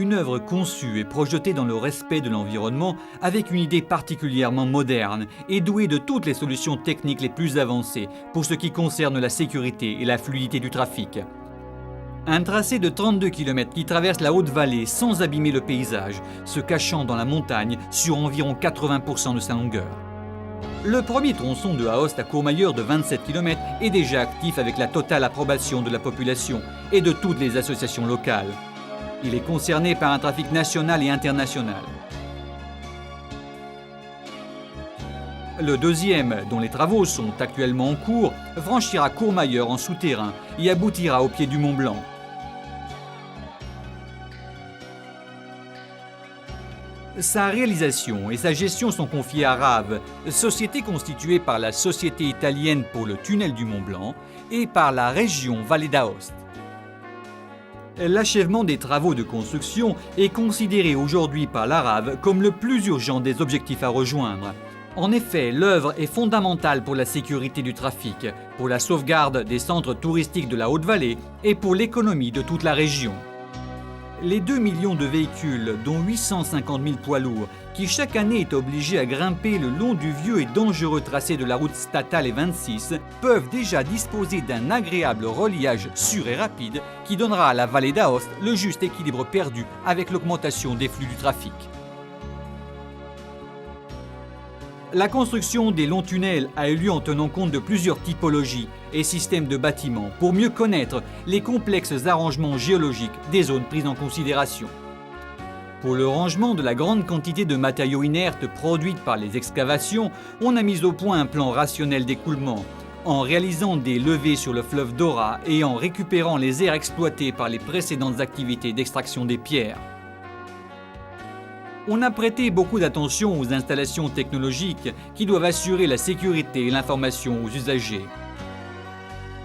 une œuvre conçue et projetée dans le respect de l'environnement avec une idée particulièrement moderne et douée de toutes les solutions techniques les plus avancées pour ce qui concerne la sécurité et la fluidité du trafic. Un tracé de 32 km qui traverse la haute vallée sans abîmer le paysage, se cachant dans la montagne sur environ 80% de sa longueur. Le premier tronçon de Aoste à Courmayeur de 27 km est déjà actif avec la totale approbation de la population et de toutes les associations locales. Il est concerné par un trafic national et international. Le deuxième, dont les travaux sont actuellement en cours, franchira Courmayeur en souterrain et aboutira au pied du Mont Blanc. Sa réalisation et sa gestion sont confiées à RAV, société constituée par la Société italienne pour le tunnel du Mont Blanc et par la région Vallée d'Aoste. L'achèvement des travaux de construction est considéré aujourd'hui par la RAV comme le plus urgent des objectifs à rejoindre. En effet, l'œuvre est fondamentale pour la sécurité du trafic, pour la sauvegarde des centres touristiques de la Haute-Vallée et pour l'économie de toute la région. Les 2 millions de véhicules, dont 850 000 poids lourds, qui chaque année est obligés à grimper le long du vieux et dangereux tracé de la route statale E26, peuvent déjà disposer d'un agréable reliage sûr et rapide qui donnera à la vallée d'Aoste le juste équilibre perdu avec l'augmentation des flux du trafic. La construction des longs tunnels a eu lieu en tenant compte de plusieurs typologies et systèmes de bâtiments pour mieux connaître les complexes arrangements géologiques des zones prises en considération. Pour le rangement de la grande quantité de matériaux inertes produites par les excavations, on a mis au point un plan rationnel d'écoulement, en réalisant des levées sur le fleuve Dora et en récupérant les aires exploitées par les précédentes activités d'extraction des pierres. On a prêté beaucoup d'attention aux installations technologiques qui doivent assurer la sécurité et l'information aux usagers.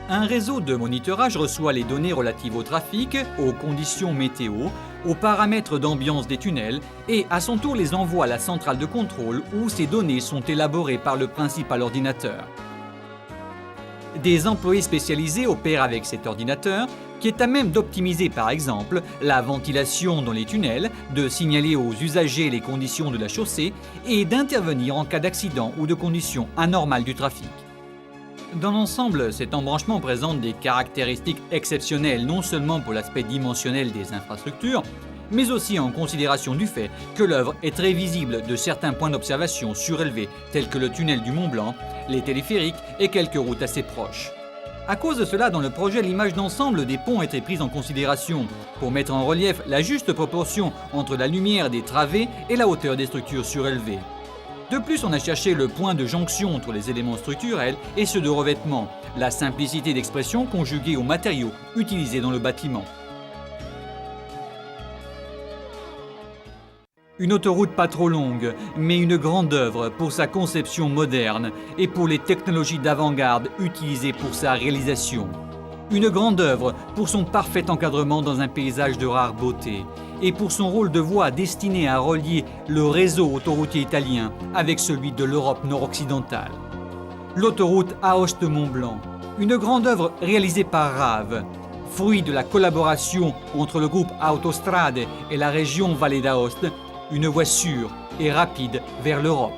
Un réseau de monitorage reçoit les données relatives au trafic, aux conditions météo, aux paramètres d'ambiance des tunnels et à son tour les envoie à la centrale de contrôle où ces données sont élaborées par le principal ordinateur. Des employés spécialisés opèrent avec cet ordinateur qui est à même d'optimiser par exemple la ventilation dans les tunnels, de signaler aux usagers les conditions de la chaussée et d'intervenir en cas d'accident ou de conditions anormales du trafic. Dans l'ensemble, cet embranchement présente des caractéristiques exceptionnelles non seulement pour l'aspect dimensionnel des infrastructures, mais aussi en considération du fait que l'œuvre est très visible de certains points d'observation surélevés tels que le tunnel du Mont Blanc, les téléphériques et quelques routes assez proches. À cause de cela, dans le projet, l'image d'ensemble des ponts était prise en considération pour mettre en relief la juste proportion entre la lumière des travées et la hauteur des structures surélevées. De plus, on a cherché le point de jonction entre les éléments structurels et ceux de revêtement, la simplicité d'expression conjuguée aux matériaux utilisés dans le bâtiment. Une autoroute pas trop longue, mais une grande œuvre pour sa conception moderne et pour les technologies d'avant-garde utilisées pour sa réalisation. Une grande œuvre pour son parfait encadrement dans un paysage de rare beauté et pour son rôle de voie destiné à relier le réseau autoroutier italien avec celui de l'Europe nord-occidentale. L'autoroute Aoste-Mont-Blanc, une grande œuvre réalisée par RAV, fruit de la collaboration entre le groupe Autostrade et la région Vallée d'Aoste, une voie sûre et rapide vers l'Europe.